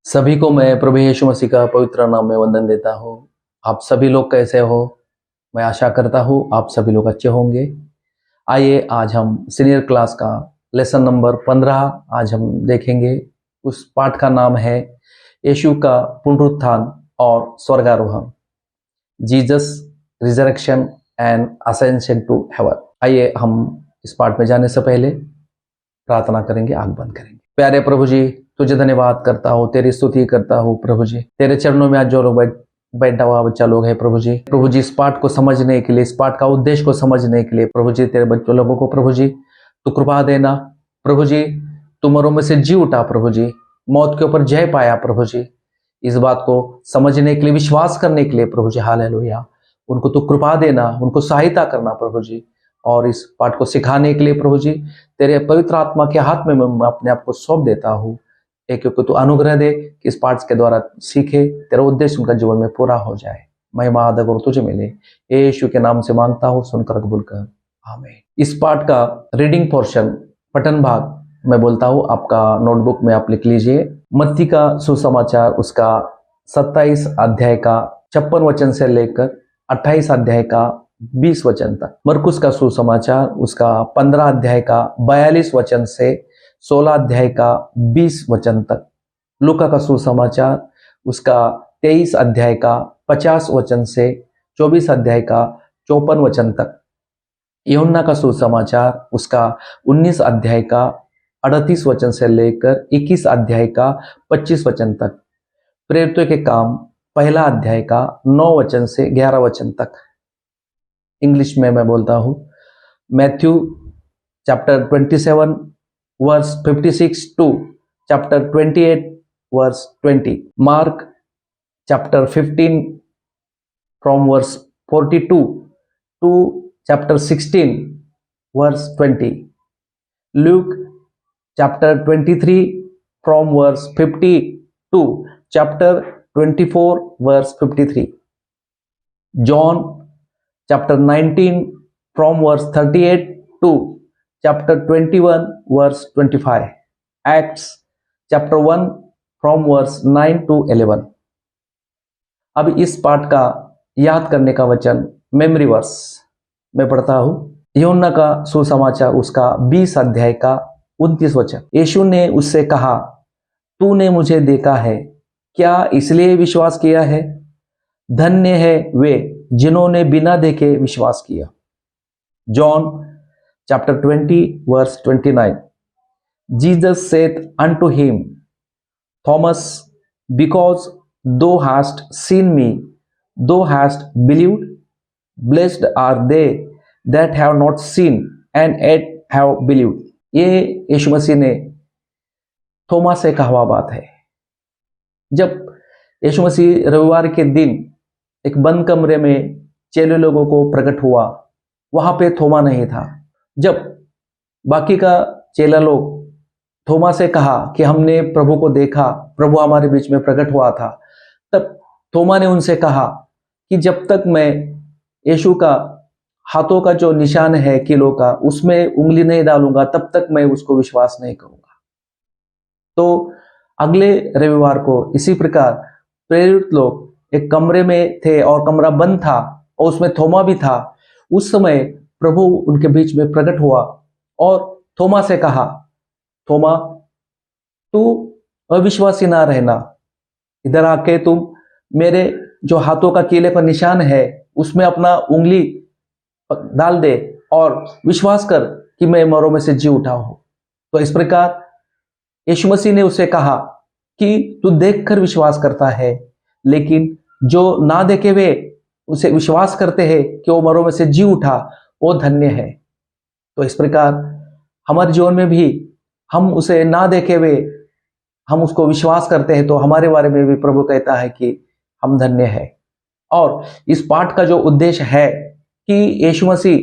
सभी को मैं प्रभु यीशु मसीह का पवित्र नाम में वंदन देता हूँ। आप सभी लोग कैसे हो? मैं आशा करता हूँ आप सभी लोग अच्छे होंगे। आइए आज हम सीनियर क्लास का लेसन नंबर 15 आज हम देखेंगे। उस पाठ का नाम है यीशु का पुनरुत्थान और स्वर्गारोहण, Jesus resurrection and ascension to heaven. आइए हम इस पाठ में जाने से पहले प्रार्थना करेंगे, आंख बंद करेंगे। प्यारे प्रभु जी, तुझे धन्यवाद करता हूँ, तेरी स्तुति करता हूँ प्रभु जी। तेरे चरणों में आज जो लोग बैठा हुआ बच्चा लोग है प्रभु जी, इस पाठ को समझने के लिए, इस पाठ का उद्देश्य को समझने के लिए प्रभु जी, तेरे बच्चों लोगों को प्रभु जी तू कृपा देना प्रभु जी। तू मरों में से जी उठा प्रभु जी, मौत के ऊपर जय पाया प्रभु जी। इस बात को समझने के लिए, विश्वास करने के लिए प्रभु जी, हालेलुया, उनको तू कृपा देना, उनको सहायता करना प्रभु जी। और इस पाठ को सिखाने के लिए प्रभु जी, तेरे पवित्र आत्मा के हाथ में मैं अपने आप को सौंप देता हूँ। एक को तू अनुग्रह दे कि इस पाठ के द्वारा सीखे, तेरा उद्देश्य उनका जीवन में पूरा हो जाए। महिमा आदर और तुझे मिले, यीशु के नाम से मांगता हूँ, सुनकर कबूल कर, आमीन। इस पाठ का रीडिंग पोर्शन, पठन भाग मैं बोलता हूँ, आपका नोटबुक में आप लिख लीजिए। मत्ती का सुसमाचार उसका 27 अध्याय का 56 वचन से लेकर 28 अध्याय का 20 वचन तक। मरकुस का सुसमाचार उसका 15 अध्याय का 42 वचन से 16 अध्याय का 20 वचन तक। लूका का सुसमाचार उसका 23 अध्याय का 50 वचन से 24 अध्याय का 54 वचन तक। यूहन्ना का सुसमाचार उसका 19 अध्याय का 38 वचन से लेकर 21 अध्याय का 25 वचन तक। प्रेरितों के काम पहला अध्याय का 9 वचन से 11 वचन तक। इंग्लिश में मैं बोलता हूँ, Matthew chapter 27 verse 56 to chapter 28 verse 20। Mark chapter 15 from verse 42 to chapter 16 verse 20। Luke chapter 23 from verse 50 to chapter 24 verse 53. John chapter 19 from verse 38 to chapter 21 verse 25. Acts chapter 1 from verse 9 to 11. अब इस पाठ का याद करने का वचन, memory verse मैं पढ़ता हूं। यूहन्ना का सुसमाचार उसका 20 अध्याय का 29 वचन। यीशु ने उससे कहा, तूने मुझे देखा है, क्या इसलिए विश्वास किया है? धन्य है वे जिन्होंने बिना देखे विश्वास किया। John chapter 20 verse 29। Jesus saith unto him, Thomas, because thou hast seen me, thou hast believed. Blessed are they that have not seen and yet have believed. ये यीशु मसीह ने थोमा से कहा हुआ बात है। जब यीशु मसीह रविवार के दिन एक बंद कमरे में चेले लोगों को प्रकट हुआ, वहां पे थोमा नहीं था। जब बाकी का चेला लोग थोमा से कहा कि हमने प्रभु को देखा, प्रभु हमारे बीच में प्रकट हुआ था, तब थोमा ने उनसे कहा कि जब तक मैं यीशु का हाथों का जो निशान है कीलों का, उसमें उंगली नहीं डालूंगा, तब तक मैं उसको विश्वास नहीं करूंगा। तो अगले रविवार को इसी प्रकार प्रेरित लोग एक कमरे में थे और कमरा बंद था और उसमें थोमा भी था। उस समय प्रभु उनके बीच में प्रकट हुआ और थोमा से कहा, थोमा, तू अविश्वासी ना रहना, इधर आके तुम मेरे जो हाथों का कीले पर निशान है उसमें अपना उंगली डाल दे और विश्वास कर कि मैं मरों में से जी उठा हूं। तो इस प्रकार यीशु मसीह ने उसे कहा कि तू देखकर विश्वास करता है, लेकिन जो ना देखे हुए उसे विश्वास करते हैं कि वो मरों में से जी उठा, वो धन्य है। तो इस प्रकार हमारे जीवन में भी हम उसे ना देखे हुए हम उसको विश्वास करते हैं, तो हमारे बारे में भी प्रभु कहता है कि हम धन्य है। और इस पाठ का जो उद्देश्य है कि यीशु मसीह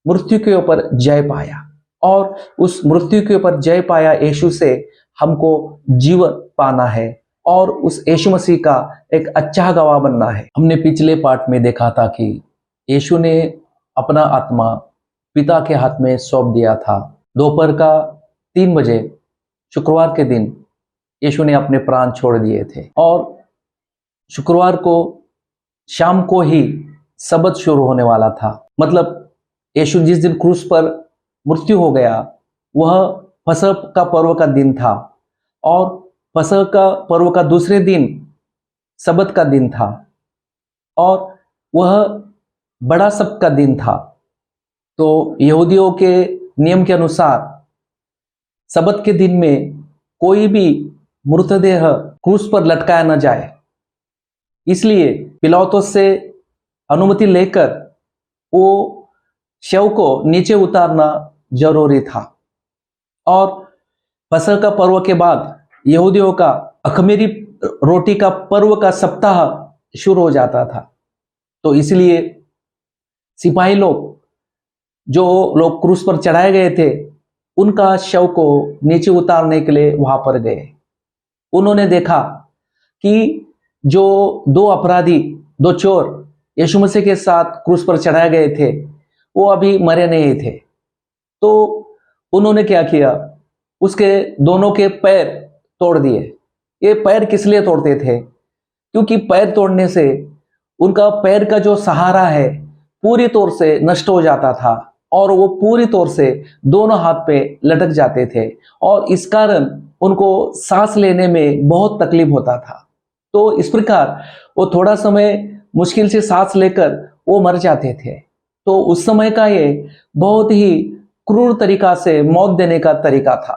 मृत्यु के ऊपर जय पाया और उस मृत्यु के ऊपर जय पाया यीशु से हमको जीवन पाना है और उस यीशु मसीह का एक अच्छा गवाह बनना है। हमने पिछले पाठ में देखा था कि यीशु ने अपना आत्मा पिता के हाथ में सौंप दिया था। दोपहर का 3 बजे शुक्रवार के दिन यीशु ने अपने प्राण छोड़ दिए थे। और शुक्रवार को शाम को ही सबत शुरू होने वाला था। मतलब यीशु जिस दिन क्रूस पर मृत्यु हो गया वह फसह का पर्व का दिन था, और फसह का पर्व का दूसरे दिन सबत का दिन था, और वह बड़ा सब्त का दिन था। तो यहूदियों के नियम के अनुसार सबत के दिन में कोई भी मृतदेह क्रूस पर लटकाया न जाए, इसलिए पिलातुस से अनुमति लेकर वो शव को नीचे उतारना जरूरी था। और फसह का पर्व के बाद यहूदियों का अखमीरी रोटी का पर्व का सप्ताह शुरू हो जाता था। तो इसलिए सिपाही लोग, जो लोग क्रूस पर चढ़ाए गए थे, उनका शव को नीचे उतारने के लिए वहां पर गए। उन्होंने देखा कि जो दो अपराधी, दो चोर यीशु मसीह के साथ क्रूस पर चढ़ाए गए थे, वो अभी मरे नहीं थे। तो उन्होंने क्या किया, उसके दोनों के पैर तोड़ दिए। ये पैर किस लिए तोड़ते थे? क्योंकि पैर तोड़ने से उनका पैर का जो सहारा है पूरी तौर से नष्ट हो जाता था, और वो पूरी तौर से दोनों हाथ पे लटक जाते थे, और इस कारण उनको सांस लेने में बहुत तकलीफ होता था। तो इस प्रकार वो थोड़ा समय मुश्किल से सांस लेकर वो मर जाते थे। तो उस समय का ये बहुत ही क्रूर तरीका से मौत देने का तरीका था।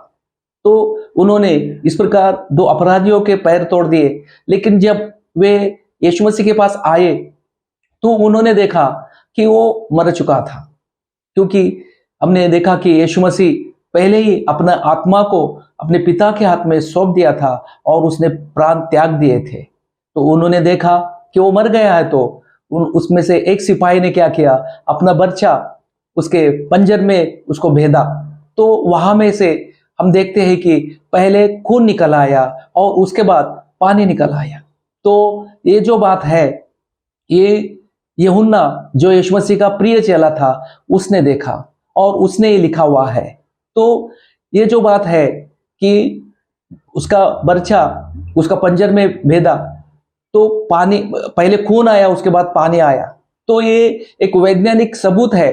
तो उन्होंने इस प्रकार दो अपराधियों के पैर तोड़ दिए। लेकिन जब वे यीशु मसीह के पास आए तो उन्होंने देखा कि वो मर चुका था, क्योंकि हमने देखा कि यीशु मसीह पहले ही अपना आत्मा को अपने पिता के हाथ में सौंप दिया था और उसने प्राण त्याग दिए थे। तो उन्होंने देखा कि वो मर गया है, तो उसमें से एक सिपाही ने क्या किया, अपना बर्छा उसके पंजर में उसको भेदा। तो वहां में से हम देखते हैं कि पहले खून निकल आया और उसके बाद पानी निकल आया। तो ये जो बात है, ये यूहन्ना जो यीशु मसीह का प्रिय चेला था उसने देखा और उसने ये लिखा हुआ है। तो ये जो बात है कि उसका बर्छा उसका पंजर में भेदा, तो पानी, पहले खून आया उसके बाद पानी आया। तो ये एक वैज्ञानिक सबूत है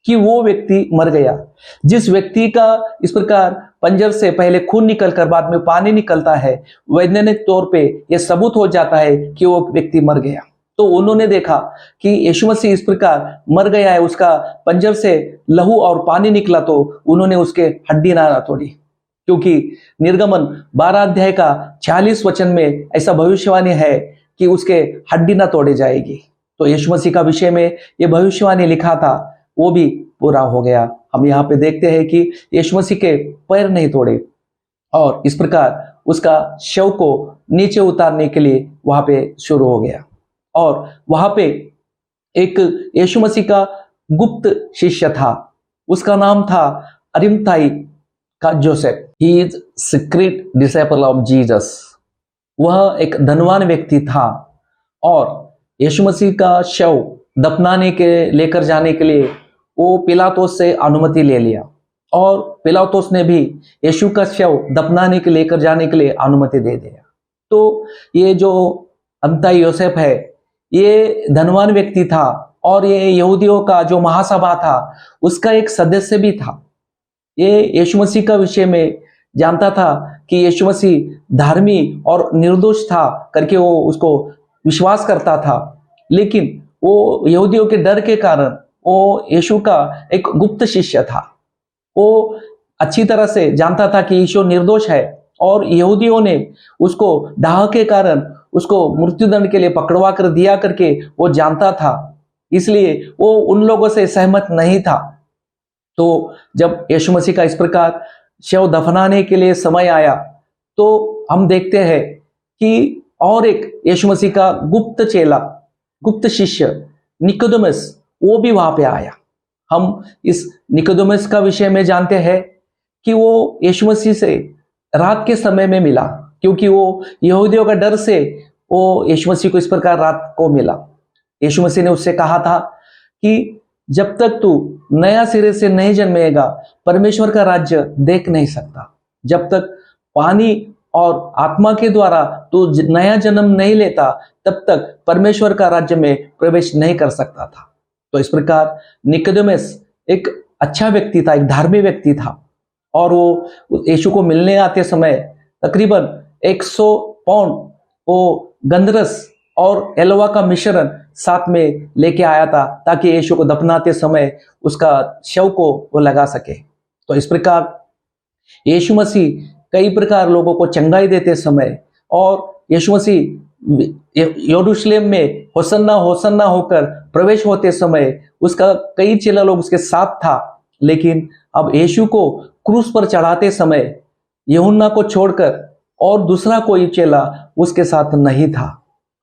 कि वो व्यक्ति मर गया। जिस व्यक्ति का इस प्रकार पंजर से पहले खून निकलकर बाद में पानी निकलता है, वैज्ञानिक तौर पे यह सबूत हो जाता है कि वो व्यक्ति मर गया। तो उन्होंने देखा कि यीशु मसीह इस प्रकार मर गया है, उसका पंजर से लहू और पानी निकला, तो उन्होंने उसके हड्डी ना तोड़ी। क्योंकि निर्गमन 12 अध्याय का 40 वचन में ऐसा भविष्यवाणी है कि उसके हड्डी ना तोड़े जाएगी। तो यीशु मसीह का विषय में ये भविष्यवाणी लिखा था, वो भी पूरा हो गया। हम यहाँ पे देखते हैं कि यीशु मसीह के पैर नहीं तोड़े, और इस प्रकार उसका शव को नीचे उतारने के लिए वहां पे शुरू हो गया। और वहां पे एक यीशु मसीह का गुप्त शिष्य था, उसका नाम था अरिमथाई का Joseph. He is secret disciple of Jesus. वह एक धनवान व्यक्ति था, और यीशु मसीह का शव दफनाने के लेकर जाने के लिए वो पिलातुस से अनुमति ले लिया, और पिलातुस ने भी यीशु का शव दफनाने के लेकर जाने के लिए अनुमति दे दिया। तो ये जो अरिमथाई योसेफ है, ये धनवान व्यक्ति था, और ये यहूदियों का जो महासभा था उसका एक सदस्य भी था। ये यीशु मसीह का विषय में जानता था कि यीशु मसीह धार्मिक और निर्दोष था करके वो उसको विश्वास करता था। लेकिन वो यहूदियों के डर के कारण वो यीशु का एक गुप्त शिष्य था। वो अच्छी तरह से जानता था कि यीशु निर्दोष है, और यहूदियों ने उसको डाह के कारण उसको मृत्युदंड के लिए पकड़वा कर दिया करके वो जानता था, इसलिए वो उन लोगों से सहमत नहीं था। तो जब यीशु मसीह का इस प्रकार शव दफनाने के लिए समय आया, तो हम देखते हैं कि और एक यीशु मसीह का गुप्त चेला, गुप्त शिष्य निकोदेमुस, वो भी वहां पे आया। हम इस निकोदेमुस का विषय में जानते हैं कि वो यीशु मसीह से रात के समय में मिला, क्योंकि वो यहूदियों का डर से वो यीशु मसीह को इस प्रकार रात को मिला। यीशु मसीह ने उससे कहा था कि जब तक तू नया सिरे से नहीं जन्मेगा परमेश्वर का राज्य देख नहीं सकता। जब तक पानी और आत्मा के द्वारा तू नया जन्म नहीं लेता तब तक परमेश्वर का राज्य में प्रवेश नहीं कर सकता था। तो इस प्रकार निकोदेमस एक अच्छा व्यक्ति था, एक धार्मिक व्यक्ति था, और वो यीशु को मिलने आते समय तकरीबन 100 पाउंड वो गंधरस और एलोवा का मिश्रण साथ में लेके आया था ताकि यीशु को दफनाते समय उसका शव को वो लगा सके। तो इस प्रकार यीशु मसीह कई प्रकार लोगों को चंगाई देते समय और यीशु मसीह यरूशलेम में होसन्ना होसन्ना होकर प्रवेश होते समय उसका कई चेला लोग उसके साथ था, लेकिन अब यीशु को क्रूस पर चढ़ाते समय यूहन्ना को छोड़कर और दूसरा कोई चेला उसके साथ नहीं था।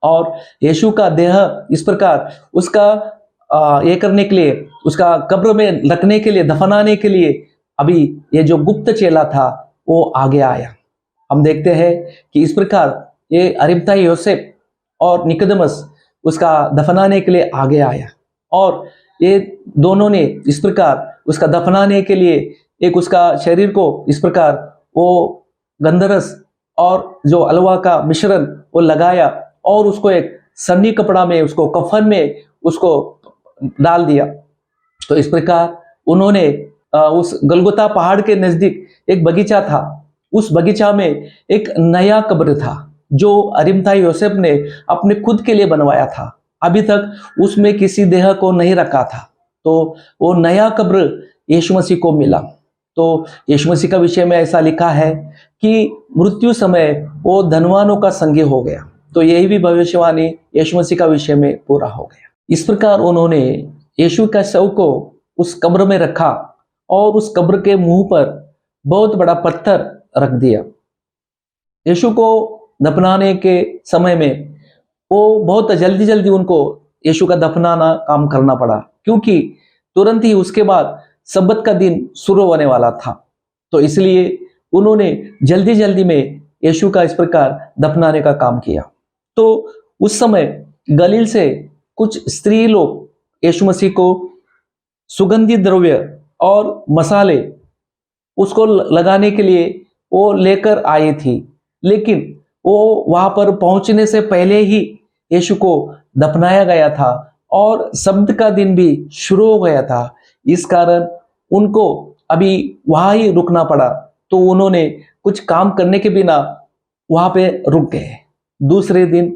और यीशु का देह इस प्रकार उसका ये करने के लिए, उसका कब्र में रखने के लिए, दफनाने के लिए अभी ये जो गुप्त चेला था वो आगे आया। हम देखते हैं कि इस प्रकार ये अरिमथाई योसेफ और निकोदेमस उसका दफनाने के लिए आगे आया, और ये दोनों ने इस प्रकार उसका दफनाने के लिए एक उसका शरीर को इस प्रकार वो गंधरस और जो अलवा का मिश्रण वो लगाया और उसको एक सन्नी कपड़ा में, उसको कफन में उसको डाल दिया। तो इस प्रकार उन्होंने उस गलगोता पहाड़ के नजदीक एक बगीचा था, उस बगीचा में एक नया कब्र था जो अरिमथाई योसेफ ने अपने खुद के लिए बनवाया था। अभी तक उसमें किसी देह को नहीं रखा था। तो वो नया कब्र यीशु मसीह को मिला। तो यीशु मसीह का विषय में ऐसा लिखा है कि मृत्यु समय वो धनवानों का संगी हो गया। तो यही भी भविष्यवाणी यीशु मसीह का विषय में पूरा हो गया। इस प्रकार उन्होंने यीशु का शव को उस कब्र में रखा और उस कब्र के मुंह पर बहुत बड़ा पत्थर रख दिया। यीशु को दफनाने के समय में वो बहुत जल्दी जल्दी उनको यीशु का दफनाना काम करना पड़ा, क्योंकि तुरंत ही उसके बाद सब्बत का दिन शुरू होने वाला था। तो इसलिए उन्होंने जल्दी जल्दी में यीशु का इस प्रकार दफनाने का काम किया। तो उस समय गलील से कुछ स्त्री लोग यीशु मसीह को सुगंधित द्रव्य और मसाले उसको लगाने के लिए वो लेकर आई थी, लेकिन वो वहां पर पहुंचने से पहले ही यीशु को दफनाया गया था और सब्त का दिन भी शुरू हो गया था। इस कारण उनको अभी वहां ही रुकना पड़ा। तो उन्होंने कुछ काम करने के बिना वहां पे रुक गए। दूसरे दिन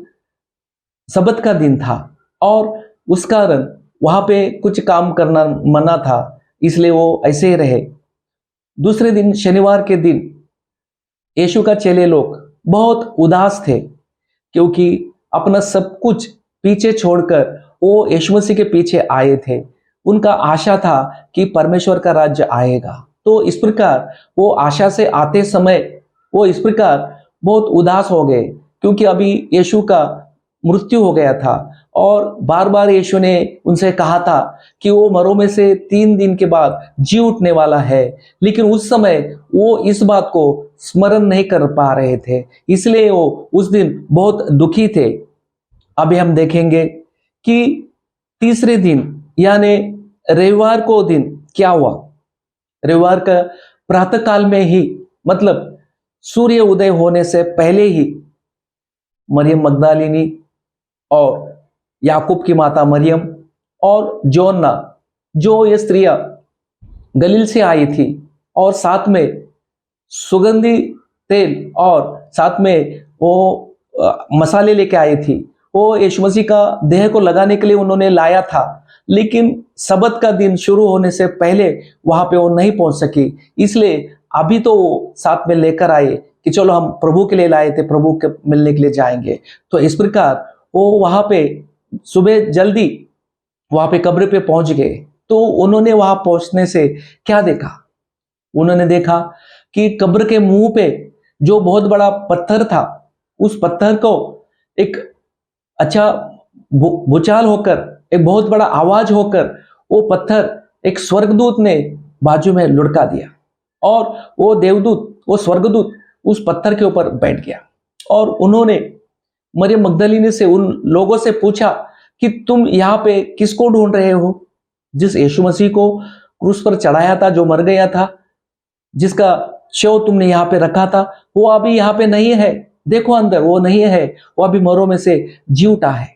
सब्त का दिन था और उस कारण वहां पे कुछ काम करना मना था, इसलिए वो ऐसे ही रहे। दूसरे दिन शनिवार के दिन यीशु का चेले लोग बहुत उदास थे, क्योंकि अपना सब कुछ पीछे छोड़कर वो यीशु मसीह के पीछे आए थे। उनका आशा था कि परमेश्वर का राज्य आएगा। तो इस प्रकार वो आशा से आते समय वो इस प्रकार बहुत उदास हो गए, क्योंकि अभी यीशु का मृत्यु हो गया था और बार बार यीशु ने उनसे कहा था कि वो मरों में से 3 दिन के बाद जी उठने वाला है, लेकिन उस समय वो इस बात को स्मरण नहीं कर पा रहे थे, इसलिए वो उस दिन बहुत दुखी थे। अभी हम देखेंगे कि तीसरे दिन यानी रविवार को दिन क्या हुआ। रविवार का प्रातः काल में ही, मतलब सूर्य उदय होने से पहले ही, मरियम मगदलिनी और याकूब की माता मरियम और जोन्ना, जो ये स्त्रियां गलील से आई थी और साथ में सुगंधी तेल और साथ में वो मसाले लेके आई थी, वो यीशु मसीह का देह को लगाने के लिए उन्होंने लाया था, लेकिन सब्त का दिन शुरू होने से पहले वहां पे वो नहीं पहुंच सकी। इसलिए अभी तो वो साथ में लेकर आए कि चलो हम प्रभु के लिए लाए थे, प्रभु के मिलने के लिए जाएंगे। तो इस प्रकार वो वहां पे सुबह जल्दी वहां पे कब्र पे पहुंच गए। तो उन्होंने वहां पहुंचने से क्या देखा? उन्होंने देखा कि कब्र के मुंह पे जो बहुत बड़ा पत्थर था, उस पत्थर को एक अच्छा भूचाल होकर, एक बहुत बड़ा आवाज होकर वो पत्थर एक स्वर्गदूत ने बाजू में लुढ़का दिया और वो देवदूत, वो स्वर्गदूत उस पत्थर के ऊपर बैठ गया। और उन्होंने मरियम मगदलिनी से, उन लोगों से पूछा कि तुम यहाँ पे किसको ढूंढ रहे हो? जिस यीशु मसीह को क्रूस पर चढ़ाया था, जो मर गया था, जिसका शव तुमने यहाँ पे रखा था वो अभी यहाँ पे नहीं है, देखो अंदर वो नहीं है, वो अभी मरों में से जी उठा है।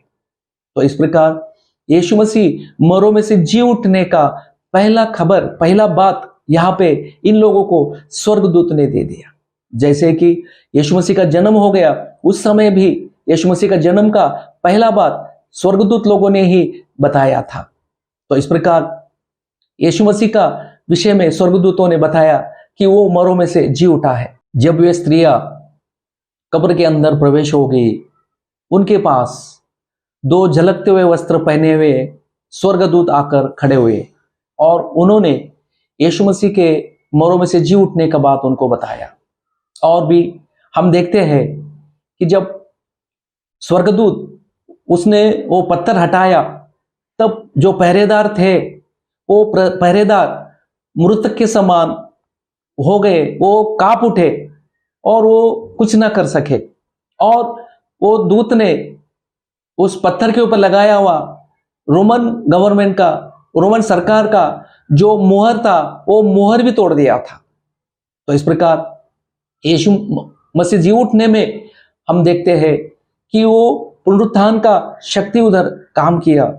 तो इस प्रकार यीशु मसीह मरों में से जी उठने का पहला बात यहाँ पे इन लोगों को स्वर्गदूत ने दे दिया। जैसे कि यीशु मसीह का जन्म हो गया, उस समय भी यीशु मसीह का जन्म का पहला बात स्वर्गदूत लोगों ने ही बताया था। तो इस प्रकार यीशु मसीह का विषय में स्वर्गदूतों ने बताया कि वो मरों में से जी उठा है। जब वे स्त्रियां कब्र के अंदर प्रवेश हो गई, उनके पास दो झलकते हुए वस्त्र पहने हुए स्वर्गदूत आकर खड़े हुए और उन्होंने यीशु मसीह के मरों में से जी उठने का बात उनको बताया। और भी हम देखते हैं कि जब स्वर्गदूत उसने वो पत्थर हटाया, तब जो पहरेदार थे वो पहरेदार मृतक के समान हो गए, वो कांप उठे और वो कुछ ना कर सके। और वो दूत ने उस पत्थर के ऊपर लगाया हुआ रोमन सरकार का जो मुहर था, वो मुहर भी तोड़ दिया था। तो इस प्रकार यीशु मसीह जी उठने में हम देखते हैं कि वो पुनरुत्थान का शक्ति उधर काम किया,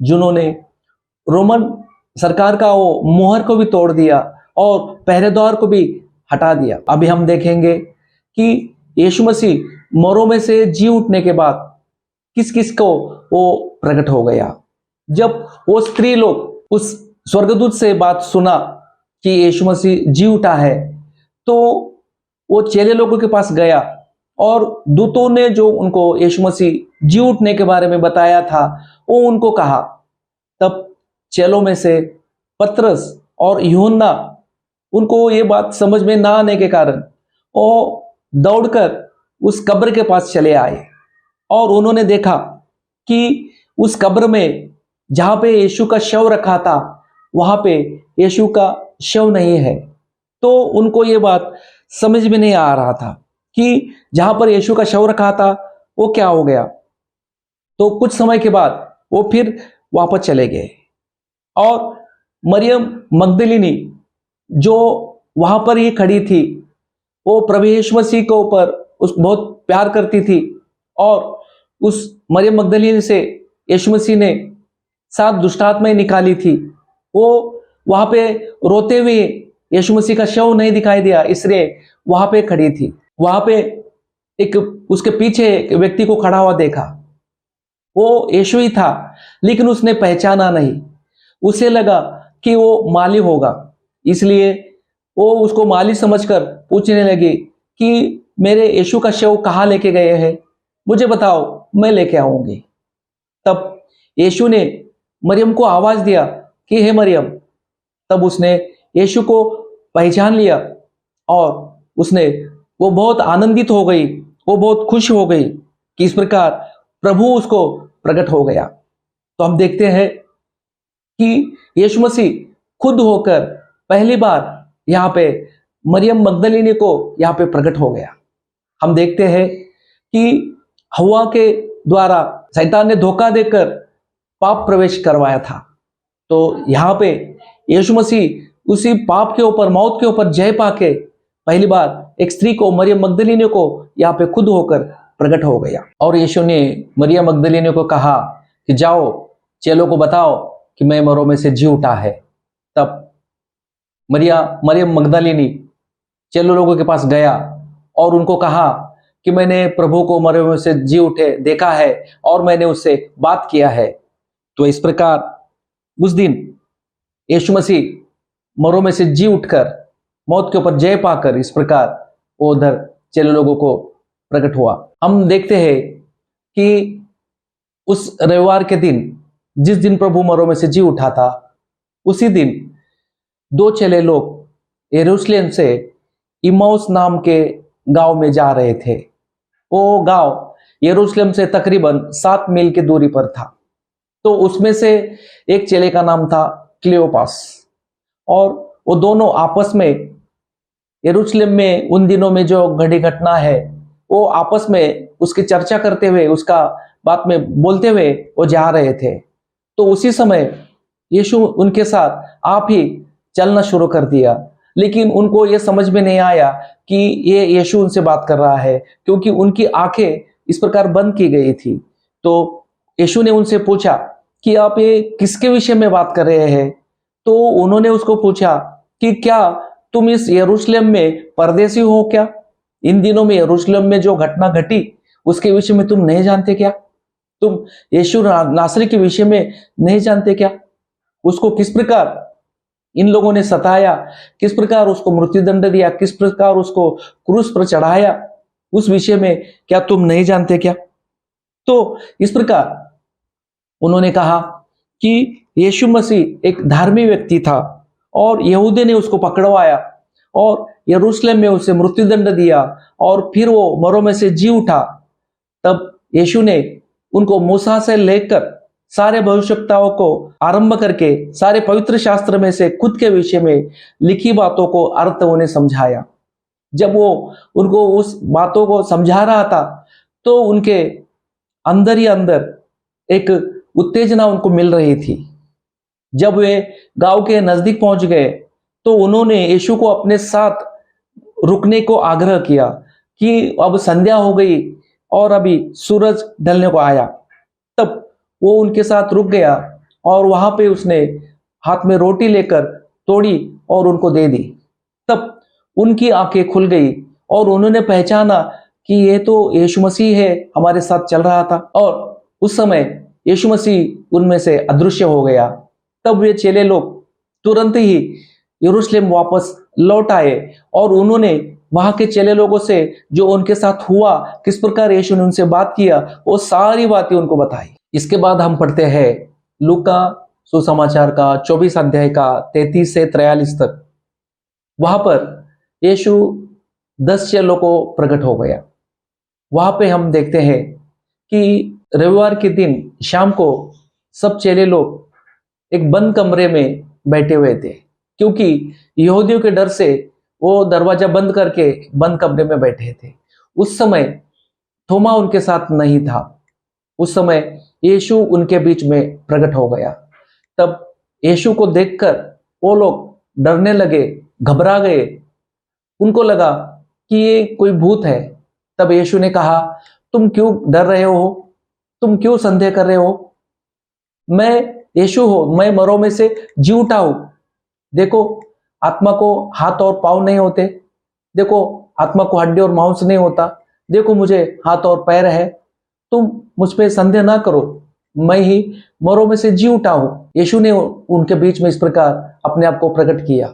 जिन्होंने रोमन सरकार का वो मुहर को भी तोड़ दिया और पहरेदार को भी हटा दिया। अभी हम देखेंगे कि यीशु मसीह मरों में से जी उठने के बाद किस किस को वो प्रकट हो गया। जब वो स्त्री लोग उस स्वर्गदूत से बात सुना कि यीशु मसीह जी उठा है, तो वो चेले लोगों के पास गया और दूतों ने जो उनको यीशु मसीह जी उठने के बारे में बताया था वो उनको कहा। तब चेलों में से पतरस और यूहन्ना, उनको ये बात समझ में ना आने के कारण वो दौड़कर उस कब्र के पास चले आए और उन्होंने देखा कि उस कब्र में जहां पे यीशु का शव रखा था, वहां पे यीशु का शव नहीं है। तो उनको ये बात समझ में नहीं आ रहा था कि जहां पर यीशु का शव रखा था वो क्या हो गया। तो कुछ समय के बाद वो फिर वापस चले गए और मरियम मगदलिनी जो वहां पर ही खड़ी थी, वो प्रभु यीशु मसीह के ऊपर उस बहुत प्यार करती थी और उस मरियम मगदलिनी से यीशु मसीह ने 7 दुष्टात्माएं निकाली थी। वो वहां पे रोते हुए यीशु मसीह का शव नहीं दिखाई दिया, इसलिए वहां पे खड़ी थी। वहां पे एक उसके पीछे एक व्यक्ति को खड़ा हुआ देखा, वो यीशु ही था, लेकिन उसने पहचाना नहीं। उसे लगा कि वो माली होगा, इसलिए वो उसको माली समझकर पूछने लगी कि मेरे यीशु का शव कहाँ लेके गए हैं, मुझे बताओ, मैं लेके आऊंगी। तब यीशु ने मरियम को आवाज दिया कि हे मरियम। तब उसने यीशु को पहचान लिया और वो बहुत आनंदित हो गई, वो बहुत खुश हो गई कि इस प्रकार प्रभु उसको प्रकट हो गया। तो हम देखते हैं कि यीशु मसीह खुद होकर पहली बार यहाँ पे मरियम मगदलिनी को यहाँ पे प्रकट हो गया। हम देखते हैं कि हव्वा के द्वारा शैतान ने धोखा देकर पाप प्रवेश करवाया था। तो यहाँ पे यीशु मसीह उसी पाप के ऊपर, मौत के ऊपर जय पाके पहली बार एक स्त्री को, मरियम मगदलिनी को यहाँ पे खुद होकर प्रकट हो गया। और यीशु ने मरियम मगदलिनी को कहा कि जाओ चेलों को बताओ कि मैं मरों में से जी उठा है। तब मरियम मगदलिनी चेलों लोगों के पास गया और उनको कहा कि मैंने प्रभु को मरे हुए से जी उठे देखा है और मैंने उससे बात किया है। तो इस प्रकार उस दिन यीशु मसीह मरों में से जी उठकर मौत के ऊपर जय पाकर इस प्रकार वो उधर चेलों लोगों को प्रकट हुआ। हम देखते हैं कि उस रविवार के दिन, जिस दिन प्रभु मरों में से जी उठा था, उसी दिन 2 चेले लोग यरूशलेम से इम्माउस नाम के गांव में जा रहे थे। वो गांव यरूशलेम से तकरीबन 7 मील की दूरी पर था। तो उसमें से एक चेले का नाम था क्लियोपास, और वो दोनों आपस में यरूशलेम में उन दिनों में जो घड़ी घटना है, वो आपस में उसकी चर्चा करते हुए, उसका बात में बोलते हुए वो जा रहे थे। तो उसी समय यीशु उनके साथ आप ही चलना शुरू कर दिया। लेकिन उनको ये समझ में नहीं आया कि ये यीशु उनसे बात कर रहा है, क्योंकि उनकी आंखें इस प्रकार बंद की गई थी। तो यीशु ने उनसे पूछा कि आप ये किसके विषय में बात कर रहे हैं? तो उन्होंने उसको पूछा कि क्या तुम इस यरूशलेम में परदेसी हो क्या? इन दिनों में यरूशलेम में जो घटना घटी उसके विषय में तुम नहीं जानते क्या? तुम यीशु नासरी के विषय में नहीं जानते क्या? उसको किस प्रकार इन लोगों ने सताया, किस प्रकार उसको मृत्युदंड दिया, किस प्रकार उसको क्रूस पर चढ़ाया, उस विषय में क्या तुम नहीं जानते क्या? तो इस प्रकार उन्होंने कहा कि यीशु मसीह एक धार्मिक व्यक्ति था और यहूदी ने उसको पकड़वाया और यरूशलेम में उसे मृत्युदंड दिया और फिर वो मरों में से जी उठा। तब यीशु ने उनको मूसा से लेकर सारे भविष्यवक्ताओं को आरंभ करके सारे पवित्र शास्त्र में से खुद के विषय में लिखी बातों को अर्थ उन्हें समझाया। जब वो उनको उस बातों को समझा रहा था तो उनके अंदर ही अंदर एक उत्तेजना उनको मिल रही थी। जब वे गांव के नजदीक पहुंच गए तो उन्होंने यीशु को अपने साथ रुकने को आग्रह किया कि अब संध्या हो गई और अभी सूरज ढलने को आया। तब वो उनके साथ रुक गया और वहां पे उसने हाथ में रोटी लेकर तोड़ी और उनको दे दी। तब उनकी आंखें खुल गई और उन्होंने पहचाना कि ये तो यीशु मसीह है, हमारे साथ चल रहा था। और उस समय यीशु मसीह उनमें से अदृश्य हो गया। तब वे चेले लोग तुरंत ही यरूशलेम वापस लौट आए और उन्होंने वहां के चेले लोगों से जो उनके साथ हुआ, किस प्रकार यीशु ने उनसे बात किया, वो सारी बातें उनको बताई। इसके बाद हम पढ़ते हैं लूका सुसमाचार का 24 अध्याय का 33 से 43 तक। वहां पर यीशु 10 चेलों को प्रकट हो गया। वहां पे हम देखते हैं कि रविवार के दिन शाम को सब चेले लोग एक बंद कमरे में बैठे हुए थे, क्योंकि यहूदियों के डर से वो दरवाजा बंद करके बंद कमरे में बैठे थे। उस समय थोमा उनके साथ नहीं था। उस समय यीशु उनके बीच में प्रकट हो गया। तब यीशु को देखकर वो लोग डरने लगे, घबरा गए। उनको लगा कि ये कोई भूत है। तब यीशु ने कहा, तुम क्यों डर रहे हो? तुम क्यों संदेह कर रहे हो? मैं यीशु हूं, मैं मरों में से जी उठा हूं। देखो, आत्मा को हाथ और पांव नहीं होते। देखो, आत्मा को हड्डी और मांस नहीं होता। देखो, मुझे हाथ और पैर है। तुम मुझ पे संदेह ना करो, मैं ही मरों में से जी उठा हूं। यीशु ने उनके बीच में इस प्रकार अपने आप को प्रकट किया।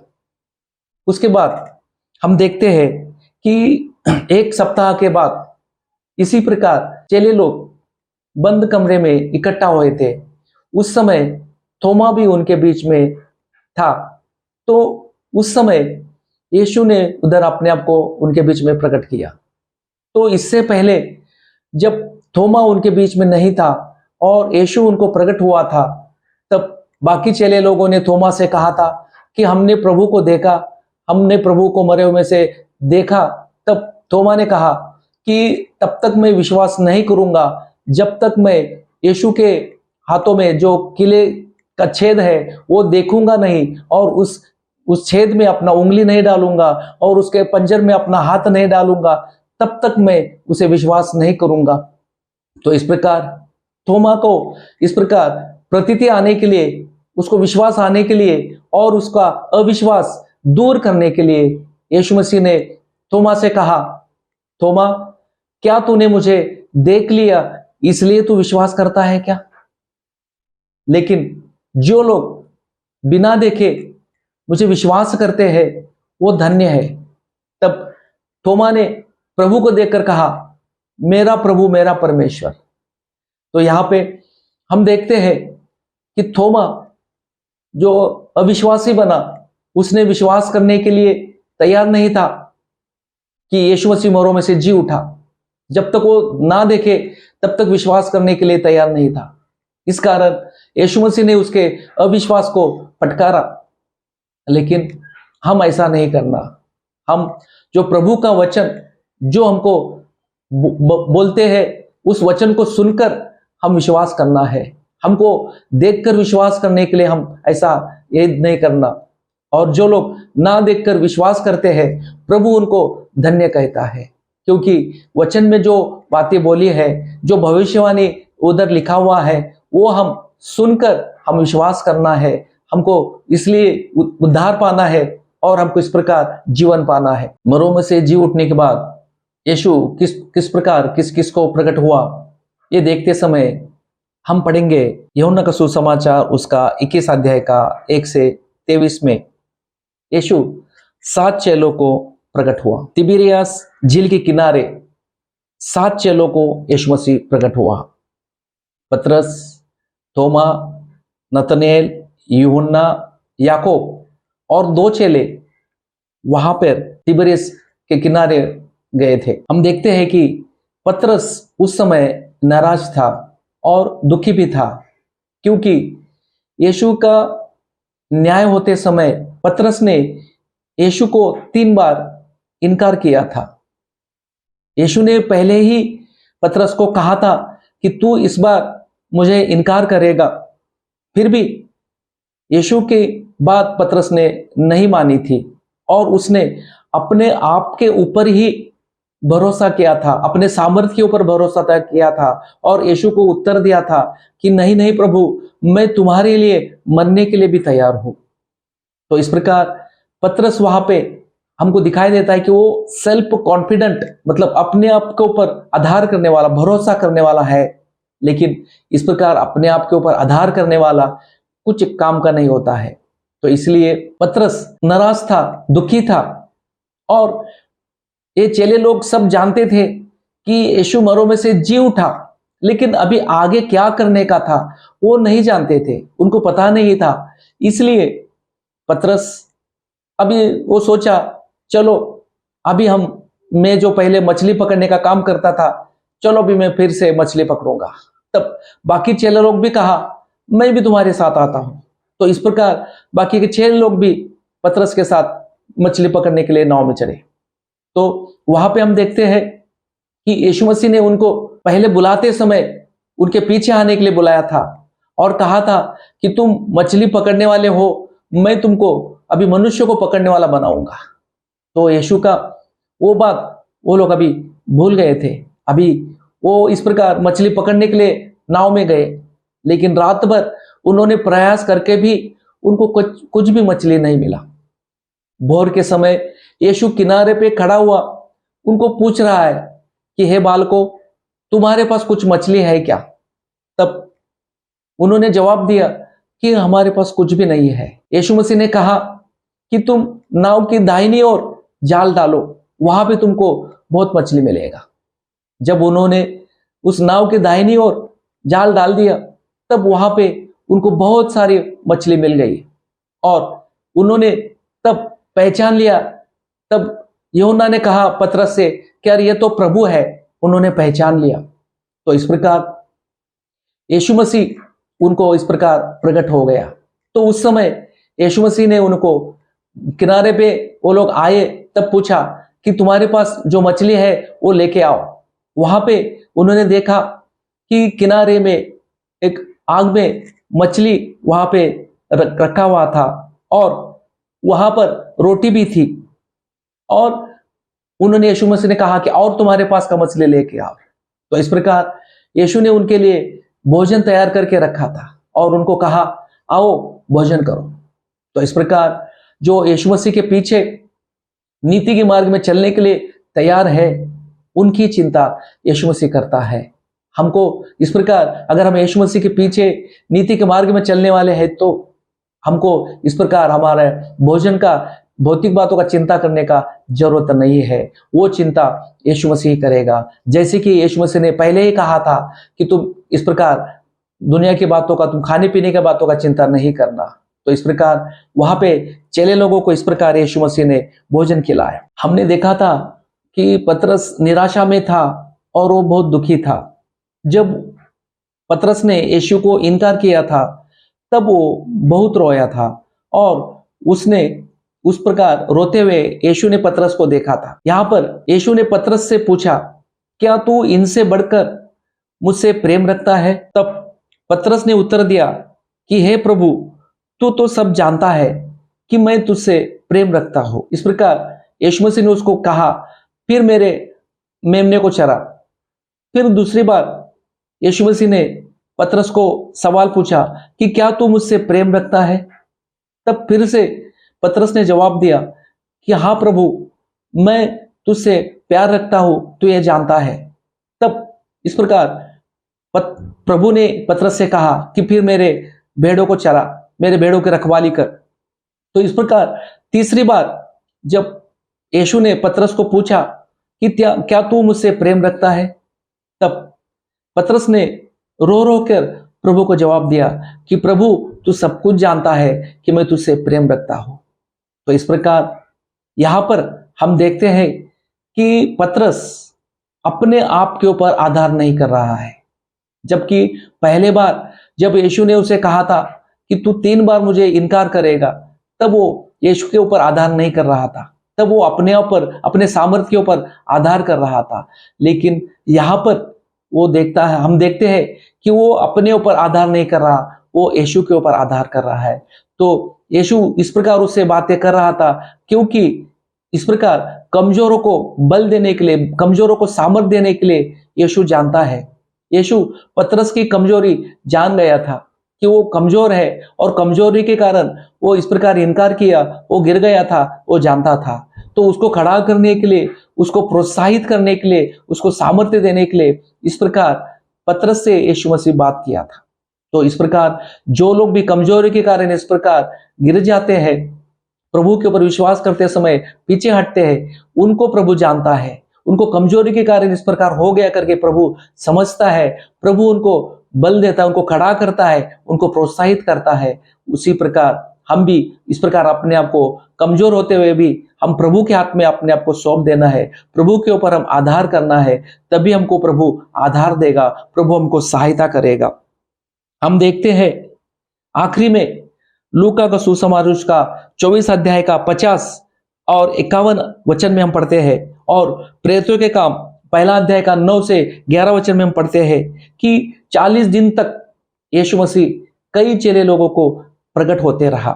उसके बाद हम देखते हैं कि एक सप्ताह के बाद इसी प्रकार चेले लोग बंद कमरे में इकट्ठा हुए थे। उस समय थोमा भी उनके बीच में था। तो उस समय यीशु ने उधर अपने आप को उनके बीच में प्रकट किया। तो इससे पहले जब थोमा उनके बीच में नहीं था और यीशु उनको प्रकट हुआ था, तब बाकी चेले लोगों ने थोमा से कहा था कि हमने प्रभु को देखा, हमने प्रभु को मरे हुए से देखा। तब थोमा ने कहा कि तब तक मैं विश्वास नहीं करूंगा जब तक मैं यीशु के हाथों में जो किले का छेद है वो देखूंगा नहीं और उस छेद में अपना उंगली नहीं डालूंगा और उसके पंजर में अपना हाथ नहीं डालूंगा, तब तक मैं उसे विश्वास नहीं करूंगा। तो इस प्रकार थोमा को इस प्रकार प्रतीति आने के लिए, उसको विश्वास आने के लिए और उसका अविश्वास दूर करने के लिए यीशु मसीह ने थोमा से कहा, थोमा, क्या तूने मुझे देख लिया इसलिए तू विश्वास करता है क्या? लेकिन जो लोग बिना देखे मुझे विश्वास करते हैं वो धन्य है। तब थोमा ने प्रभु को देखकर कहा, मेरा प्रभु, मेरा परमेश्वर। तो यहां पे हम देखते हैं कि थोमा जो अविश्वासी बना, उसने विश्वास करने के लिए तैयार नहीं था कि यीशु मसीह मरों में से जी उठा। जब तक वो ना देखे तब तक विश्वास करने के लिए तैयार नहीं था। इस कारण यीशु मसीह ने उसके अविश्वास को फटकारा। लेकिन हम ऐसा नहीं करना। हम जो प्रभु का वचन जो हमको बोलते हैं उस वचन को सुनकर हम विश्वास करना है। हमको देखकर विश्वास करने के लिए हम ऐसा ये नहीं करना। और जो लोग ना देखकर विश्वास करते हैं, प्रभु उनको धन्य कहता है, क्योंकि वचन में जो बातें बोली है, जो भविष्यवाणी उधर लिखा हुआ है, वो हम सुनकर हम विश्वास करना है। हमको इसलिए उद्धार पाना है और हमको इस प्रकार जीवन पाना है। मरों में से जी उठने के बाद यीशु किस किस प्रकार किस किस को प्रकट हुआ, ये देखते समय हम पढ़ेंगे यूहन्ना का सुसमाचार उसका 21 अध्याय का 1 से 23 में। यीशु 7 चेलों को प्रकट हुआ। तिबिरियास झील के किनारे 7 चेलों को यीशु मसीह प्रकट हुआ। पतरस, थोमा, नतनेल, यूहन्ना, याकूब और 2 चेले वहां पर तिबिरियस के किनारे गए थे। हम देखते हैं कि पतरस उस समय नाराज था और दुखी भी था, क्योंकि यीशु का न्याय होते समय पतरस ने यीशु को 3 बार इनकार किया था। यीशु ने पहले ही पतरस को कहा था कि तू इस बार मुझे इनकार करेगा, फिर भी यीशु के बात पतरस ने नहीं मानी थी और उसने अपने आप के ऊपर ही भरोसा किया था, अपने सामर्थ्य के ऊपर भरोसा किया था और यीशु को उत्तर दिया था कि नहीं नहीं प्रभु, मैं तुम्हारे लिए मरने के लिए भी तैयार हूं। तो इस प्रकार पतरस वहां पे हमको दिखाई देता है कि वो सेल्फ कॉन्फिडेंट, मतलब अपने आप के ऊपर आधार करने वाला, भरोसा करने वाला है, लेकिन इस प्रकार अपने आप के ऊपर आधार करने वाला कुछ काम का नहीं होता है। तो इसलिए पतरस नाराज था, दुखी था और ये चेले लोग सब जानते थे कि यीशु मरों में से जी उठा, लेकिन अभी आगे क्या करने का था वो नहीं जानते थे, उनको पता नहीं था। इसलिए पतरस अभी वो सोचा चलो अभी मैं जो पहले मछली पकड़ने का काम करता था, चलो अभी मैं फिर से मछली पकड़ूंगा। तब बाकी चेले लोग भी कहा मैं भी तुम्हारे साथ आता हूं। तो इस प्रकार बाकी के 6 लोग भी पतरस के साथ मछली पकड़ने के लिए नाव में चढ़े। तो वहां पे हम देखते हैं कि यीशु मसीह ने उनको पहले बुलाते समय उनके पीछे आने के लिए बुलाया था और कहा था कि तुम मछली पकड़ने वाले हो, मैं तुमको अभी मनुष्य को पकड़ने वाला बनाऊंगा। तो यीशु का वो बात वो लोग अभी भूल गए थे। अभी वो इस प्रकार मछली पकड़ने के लिए नाव में गए, लेकिन रात भर उन्होंने प्रयास करके भी उनको कुछ भी मछली नहीं मिला। भोर के समय यीशु किनारे पे खड़ा हुआ, उनको पूछ रहा है कि हे बालकों, तुम्हारे पास कुछ मछली है क्या? तब उन्होंने जवाब दिया कि हमारे पास कुछ भी नहीं है। यीशु मसीह ने कहा कि तुम नाव की दाहिनी ओर जाल डालो, वहां पे तुमको बहुत मछली मिलेगा। जब उन्होंने उस नाव के दाहिनी ओर जाल डाल दिया, तब वहां पे उनको बहुत सारी मछली मिल गई और उन्होंने तब पहचान लिया। तब यूहन्ना ने कहा पतरस से कि यार ये तो प्रभु है, उन्होंने पहचान लिया। तो इस प्रकार यीशु मसीह उनको इस प्रकार प्रकट हो गया। तो उस समय यीशु मसीह ने उनको किनारे पे वो लोग आए, तब पूछा कि तुम्हारे पास जो मछली है वो लेके आओ। वहां पे उन्होंने देखा कि किनारे में एक आग में मछली वहां पे रखा हुआ था और वहां पर रोटी भी थी और उन्होंने यीशु मसीह ने कहा कि और तुम्हारे पास का मछली लेके आओ। तो इस प्रकार यीशु ने उनके लिए भोजन तैयार करके रखा था और उनको कहा आओ भोजन करो। तो इस प्रकार जो यीशु मसीह के पीछे नीति के मार्ग में चलने के लिए तैयार है, उनकी चिंता यीशु मसीह करता है। हमको इस प्रकार अगर हम यीशु मसीह के पीछे नीति के मार्ग में चलने वाले हैं, तो हमको इस प्रकार हमारे भोजन का, भौतिक बातों का चिंता करने का जरूरत नहीं है। वो चिंता यीशु मसीह करेगा। जैसे कि यीशु मसीह ने पहले ही कहा था कि तुम इस प्रकार दुनिया की बातों का, तुम खाने पीने की बातों का चिंता नहीं करना। तो इस प्रकार वहां पे चेले लोगों को इस प्रकार यीशु मसीह ने भोजन खिलाया। हमने देखा था कि पतरस निराशा में था और वो बहुत दुखी था। जब पतरस ने यीशु को इनकार किया था, तब वो बहुत रोया था और उसने उस प्रकार रोते हुए यीशु ने पतरस को देखा था। यहां पर यीशु ने पतरस से पूछा, क्या तू इनसे बढ़कर मुझसे प्रेम रखता है? तब पतरस ने उत्तर दिया कि हे प्रभु, तू तो सब जानता है, कि मैं तुझसे प्रेम रखता हूं। इस प्रकार यीशु मसीह ने उसको कहा, फिर मेरे मेमने को चरा। फिर दूसरी बार यीशु मसीह ने पतरस को सवाल पूछा कि क्या तू मुझसे प्रेम रखता है? तब फिर से पतरस ने जवाब दिया कि हाँ प्रभु, मैं तुझसे प्यार रखता हूं, तू ये जानता है। तब इस प्रकार प्रभु ने पतरस से कहा कि फिर मेरे भेड़ों को चरा, मेरे भेड़ों की रखवाली कर। तो इस प्रकार तीसरी बार जब यीशु ने पतरस को पूछा कि क्या तू मुझसे प्रेम रखता है, तब पतरस ने रो रो कर प्रभु को जवाब दिया कि प्रभु, तू सब कुछ जानता है कि मैं तुझसे प्रेम रखता हूं। तो इस प्रकार यहां पर हम देखते हैं कि पतरस अपने आप के ऊपर आधार नहीं कर रहा है, जबकि पहले बार जब यीशु ने उसे कहा था कि तू 3 बार मुझे इनकार करेगा, तब वो यीशु के ऊपर आधार नहीं कर रहा था, तब वो अपने ऊपर, अपने सामर्थ्य के ऊपर आधार कर रहा था। लेकिन यहां पर वो देखता है, हम देखते हैं कि वो अपने ऊपर आधार नहीं कर रहा, वो यीशु के ऊपर आधार कर रहा है। तो यीशु इस प्रकार उससे बातें कर रहा था क्योंकि इस प्रकार कमजोरों को बल देने के लिए, कमजोरों को सामर्थ्य देने के लिए यीशु जानता है। यीशु पतरस की कमजोरी जान गया था कि वो कमजोर है और कमजोरी के कारण वो इस प्रकार इनकार किया, वो गिर गया था, वो जानता था। तो उसको खड़ा करने के लिए, उसको प्रोत्साहित करने के लिए, उसको सामर्थ्य देने के लिए इस प्रकार पतरस से यीशु मसीह बात किया था। तो इस प्रकार जो लोग भी कमजोरी के कारण इस प्रकार गिर जाते हैं, प्रभु के ऊपर विश्वास करते समय पीछे हटते हैं, उनको प्रभु जानता है। उनको कमजोरी के कारण इस प्रकार हो गया करके प्रभु समझता है। प्रभु उनको बल देता है, उनको खड़ा करता है, उनको प्रोत्साहित करता है। उसी प्रकार हम भी इस प्रकार अपने आप को कमजोर होते हुए भी हम प्रभु के हाथ में अपने आप को सौंप देना है, प्रभु के ऊपर हम आधार करना है, तभी हमको प्रभु आधार देगा, प्रभु हमको सहायता करेगा। हम देखते हैं आखिरी में लूका का सुसमाचार का 24 अध्याय का 50 और 51 वचन में हम पढ़ते हैं, और प्रेरितों के काम पहला अध्याय का 9 से 11 वचन में हम पढ़ते हैं कि 40 दिन तक यीशु मसीह कई चेले लोगों को प्रकट होते रहा,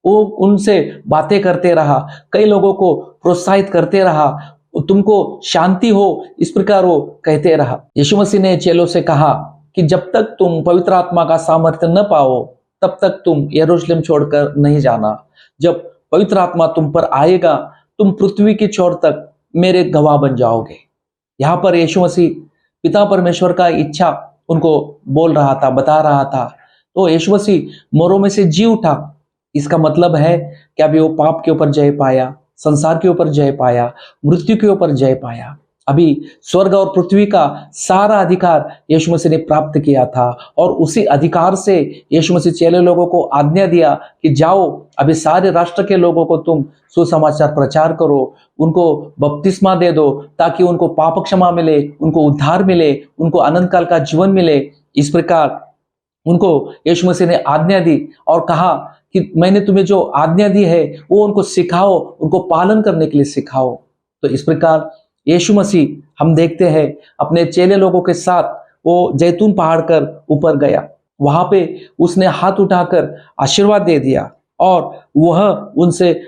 वो उनसे बातें करते रहा, कई लोगों को प्रोत्साहित करते रहा, तुमको शांति हो, इस प्रकार वो कहते रहा। यीशु मसीह ने चेलों से कहा कि जब तक तुम पवित्र आत्मा का सामर्थ्य न पाओ, तब तक तुम यरूशलेम छोड़कर नहीं जाना। जब पवित्र आत्मा तुम पर आएगा, तुम पृथ्वी की छोर तक मेरे गवाह बन जाओगे। यहां पर यीशु मसीह पिता परमेश्वर का इच्छा उनको बोल रहा था, बता रहा था। तो यीशु मसीह मोरों में से जी उठा। इसका मतलब है कि अभी वो पाप के ऊपर जय पाया, संसार के ऊपर जय पाया, मृत्यु के ऊपर जय पाया। अभी स्वर्ग और पृथ्वी का सारा अधिकार यीशु मसीह ने प्राप्त किया था, और उसी अधिकार से यीशु मसीह चेले लोगों को आज्ञा दिया कि जाओ, अभी सारे राष्ट्र के लोगों को तुम सुसमाचार प्रचार करो, उनको बपतिस्मा दे दो, ताकि उनको पाप क्षमा मिले, उनको उद्धार मिले, उनको अनंत काल का जीवन मिले। इस प्रकार उनको यीशु मसीह ने आज्ञा दी और कहा कि मैंने तुम्हें जो आज्ञा दी है वो उनको सिखाओ, उनको पालन करने के लिए सिखाओ। तो इस प्रकार यीशु मसीह हम देखते हैं अपने चेले लोगों के साथ वो जैतून पहाड़ कर ऊपर गया। वहां पे उसने हाथ उठाकर आशीर्वाद दे दिया और वह उनसे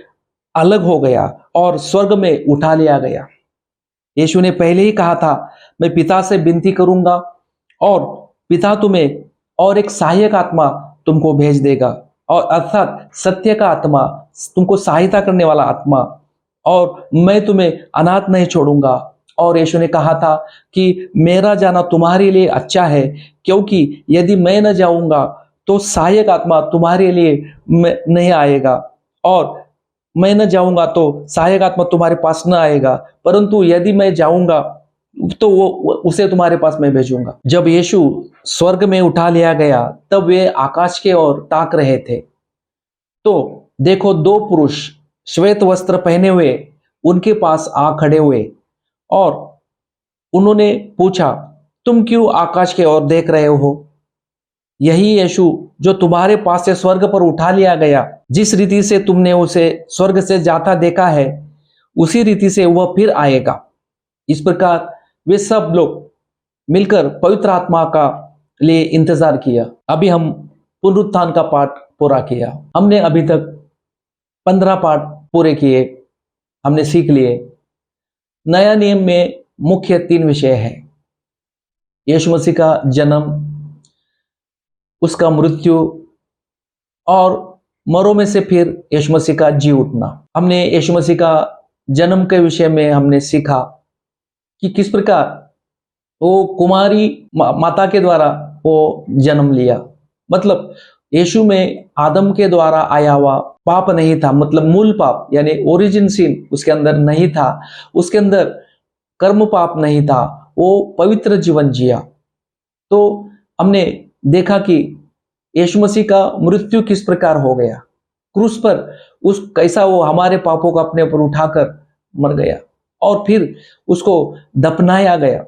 अलग हो गया और स्वर्ग में उठा लिया गया। यीशु ने पहले ही कहा था, मैं पिता से विनती करूंगा और पिता तुम्हें और एक सहायक आत्मा तुमको भेज देगा, और अर्थात सत्य का आत्मा, तुमको सहायता करने वाला आत्मा, और मैं तुम्हें अनाथ नहीं छोड़ूंगा। और यीशु ने कहा था कि मेरा जाना तुम्हारे लिए अच्छा है, क्योंकि यदि मैं न जाऊंगा तो सहायक आत्मा तुम्हारे लिए नहीं आएगा, और मैं न जाऊंगा तो सहायक आत्मा तुम्हारे पास न आएगा, परंतु यदि मैं जाऊंगा तो वो उसे तुम्हारे पास मैं भेजूंगा। जब यीशु स्वर्ग में उठा लिया गया, तब वे आकाश के ओर ताक रहे थे। तो देखो, 2 पुरुष श्वेत वस्त्र पहने हुए उनके पास आ खड़े हुए, और उन्होंने पूछा, तुम क्यों आकाश के ओर देख रहे हो? यही यीशु जो तुम्हारे पास से स्वर्ग पर उठा लिया गया, जिस रीति से तुमने उसे स्वर्ग से जाता देखा है, उसी रीति से वह फिर आएगा। इस प्रकार वे सब लोग मिलकर पवित्र आत्मा का लिए इंतजार किया। अभी हम पुनरुत्थान का पाठ पूरा किया। हमने अभी तक 15 पाठ पूरे किए, हमने सीख लिए। नया नियम में मुख्य 3 विषय है। यीशु मसीह का जन्म, उसका मृत्यु और मरों में से फिर यीशु मसीह का जी उठना। हमने यीशु मसीह का जन्म के विषय में हमने सीखा कि किस प्रकार वो कुमारी माता के द्वारा वो जन्म लिया। मतलब यीशु में आदम के द्वारा आया हुआ पाप नहीं था, मतलब मूल पाप यानी ओरिजिन सिन उसके अंदर नहीं था, उसके अंदर कर्म पाप नहीं था, वो पवित्र जीवन जिया। तो हमने देखा कि यीशु मसीह का मृत्यु किस प्रकार हो गया क्रूस पर, उस कैसा वो हमारे पापों को अपने ऊपर उठाकर मर गया और फिर उसको दफनाया गया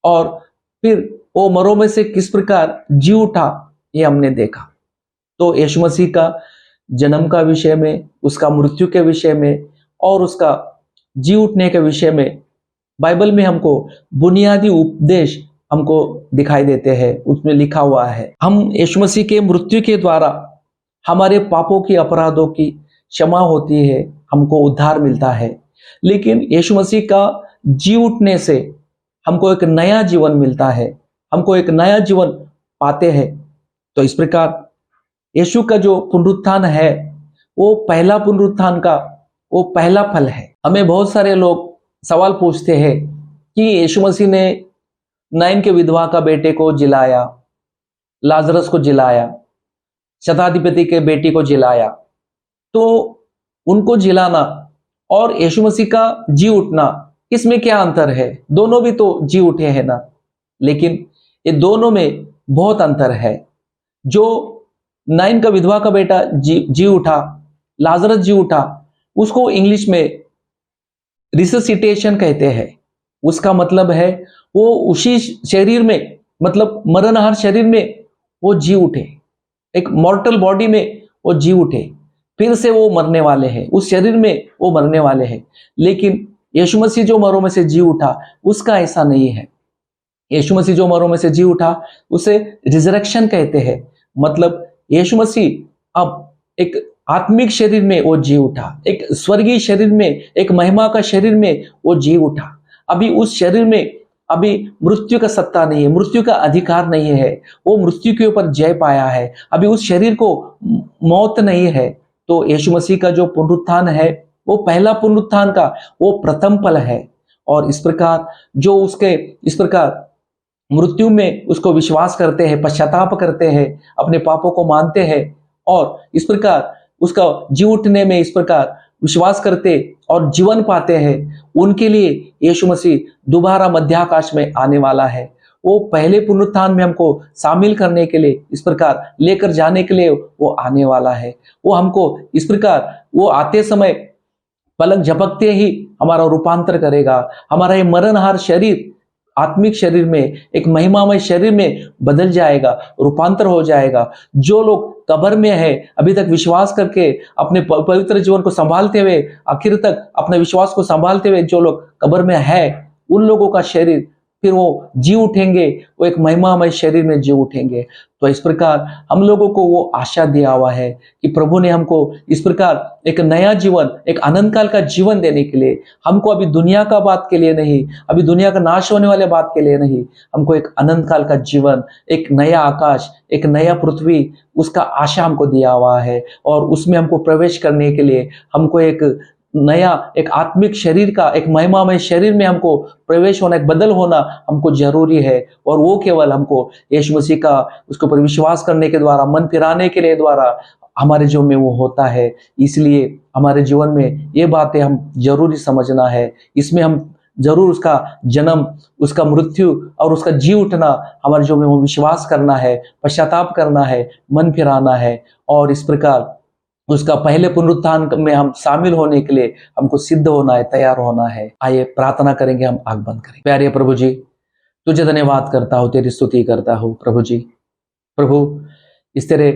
और फिर वो मरों में से किस प्रकार जी उठा, ये हमने देखा। तो यीशु मसीह का जन्म का विषय में, उसका मृत्यु के विषय में और उसका जी उठने के विषय में बाइबल में हमको बुनियादी उपदेश हमको दिखाई देते हैं। उसमें लिखा हुआ है हम यीशु मसीह के मृत्यु के द्वारा हमारे पापों की, अपराधों की क्षमा होती है, हमको उद्धार मिलता है। लेकिन यीशु मसीह का जी उठने से हमको एक नया जीवन मिलता है, हमको एक नया जीवन पाते हैं। तो इस प्रकार यीशु का जो पुनरुत्थान है वो पहला पुनरुत्थान का वो पहला फल है। हमें बहुत सारे लोग सवाल पूछते हैं कि यीशु मसीह ने नाइन के विधवा का बेटे को जिलाया, लाजरस को जिलाया, शताधिपति के बेटी को जिलाया, तो उनको जिलाना और यीशु मसीह का जी उठना इसमें क्या अंतर है? दोनों भी तो जी उठे हैं ना। लेकिन ये दोनों में बहुत अंतर है। जो नाइन का विधवा का बेटा जी उठा, लाजरस जी उठा, उसको इंग्लिश में रिससिटेशन कहते हैं। उसका मतलब है वो उसी शरीर में, मतलब मरणहार शरीर में वो जी उठे, एक मॉर्टल बॉडी में वो जी उठे, फिर से वो मरने वाले हैं, उस शरीर में वो मरने वाले हैं। लेकिन यीशु मसीह जो मरों में से जी उठा उसका ऐसा नहीं है। यीशु मसीह जो मरों में से जी उठा उसे रिजरेक्शन कहते हैं। मतलब यीशु मसीह अब एक आत्मिक शरीर में वो जी उठा, एक स्वर्गीय शरीर में, एक महिमा का शरीर में वो जी उठा। अभी उस शरीर में अभी मृत्यु का सत्ता नहीं है, मृत्यु का अधिकार नहीं है, वो मृत्यु के ऊपर जय पाया है। अभी उस शरीर को मौत नहीं है। तो यीशु मसीह का जो पुनरुत्थान है वो पहला पुनरुत्थान का वो प्रथम फल है। और इस प्रकार जो उसके इस प्रकार मृत्यु में उसको विश्वास करते हैं, पश्चाताप करते हैं, अपने पापों को मानते हैं और इस प्रकार उसका जी उठने में इस प्रकार विश्वास करते और जीवन पाते हैं, उनके लिए यीशु मसीह दोबारा मध्याकाश में आने वाला है। वो पहले पुनरुत्थान में हमको शामिल करने के लिए, इस प्रकार लेकर जाने के लिए वो आने वाला है। वो हमको इस प्रकार वो आते समय पलक झपकते ही हमारा रूपांतर करेगा। हमारा ये मरणहार शरीर आत्मिक शरीर में, एक महिमामय शरीर में बदल जाएगा, रूपांतर हो जाएगा। जो लोग कब्र में है, अभी तक विश्वास करके अपने पवित्र जीवन को संभालते हुए, आखिर तक अपने विश्वास को संभालते हुए जो लोग कब्र में है, उन लोगों का शरीर फिर वो जी उठेंगे, वो एक महिमामय शरीर में जी उठेंगे। तो इस प्रकार हम लोगों को वो आशा दिया हुआ है कि प्रभु ने हमको इस प्रकार एक नया जीवन, एक अनंत काल का जीवन देने के लिए, हमको अभी दुनिया का बात के लिए नहीं, अभी दुनिया का नाश होने वाले बात के लिए नहीं, हमको एक अनंत काल का जीवन, एक नया आकाश, एक नया पृथ्वी, उसका आशा हमको दिया हुआ है। और उसमें हमको प्रवेश करने के लिए हमको एक नया, एक आत्मिक शरीर का, एक महिमामय शरीर में हमको प्रवेश होना, एक बदल होना हमको जरूरी है। और वो केवल हमको यीशु मसीह का उसके ऊपर विश्वास करने के द्वारा, मन फिराने के लिए द्वारा हमारे जीवन में वो होता है। इसलिए हमारे जीवन में ये बातें हम जरूरी समझना है। इसमें हम जरूर उसका जन्म, उसका मृत्यु और उसका जी उठना हमारे जीवन में वो विश्वास करना है, पश्चाताप करना है, मन फिराना है और इस प्रकार उसका पहले पुनरुत्थान में हम शामिल होने के लिए हमको सिद्ध होना है, तैयार होना है। आइए प्रार्थना करेंगे, हम आंख बंद करेंगे। प्यारे प्रभु जी, तुझे धन्यवाद करता हूँ, तेरी स्तुति करता हूँ प्रभु जी। प्रभु इस तरह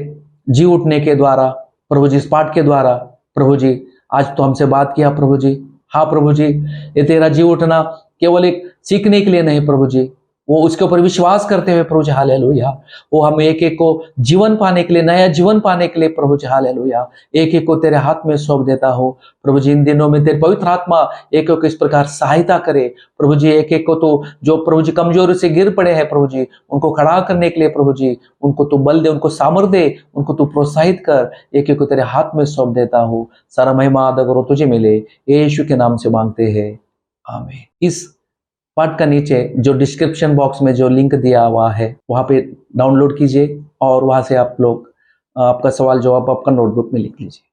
जी उठने के द्वारा, प्रभु जी इस पाठ के द्वारा, प्रभु जी आज तो हमसे बात किया प्रभु जी। हाँ प्रभु जी, ये तेरा जी उठना केवल एक सीखने के लिए नहीं प्रभु जी, वो उसके ऊपर विश्वास करते हुए प्रभु जी हालेलुया, वो हम एक एक को जीवन पाने के लिए, नया जीवन पाने के लिए प्रभु जी हालेलुया, एक एक को तेरे हाथ में सौंप देता हो। प्रभु जी इन दिनों में तेरे पवित्र आत्मा एक एक को इस प्रकार सहायता करे। प्रभु जी एक एक को तो जो प्रभु जी कमजोरी से गिर पड़े हैं प्रभु जी, उनको खड़ा करने के लिए प्रभु जी उनको तू बल दे, उनको सामर्थ दे, उनको तू प्रोत्साहित कर। एक एक को तेरे हाथ में सौंप देता हो। सारा महिमा आदर गौरव तुझे मिले, यीशु के नाम से मांगते हैं, आमीन। इस पाठ का नीचे जो डिस्क्रिप्शन बॉक्स में जो लिंक दिया हुआ है वहां पे डाउनलोड कीजिए और वहां से आप लोग आपका सवाल जवाब आपका नोटबुक में लिख लीजिए।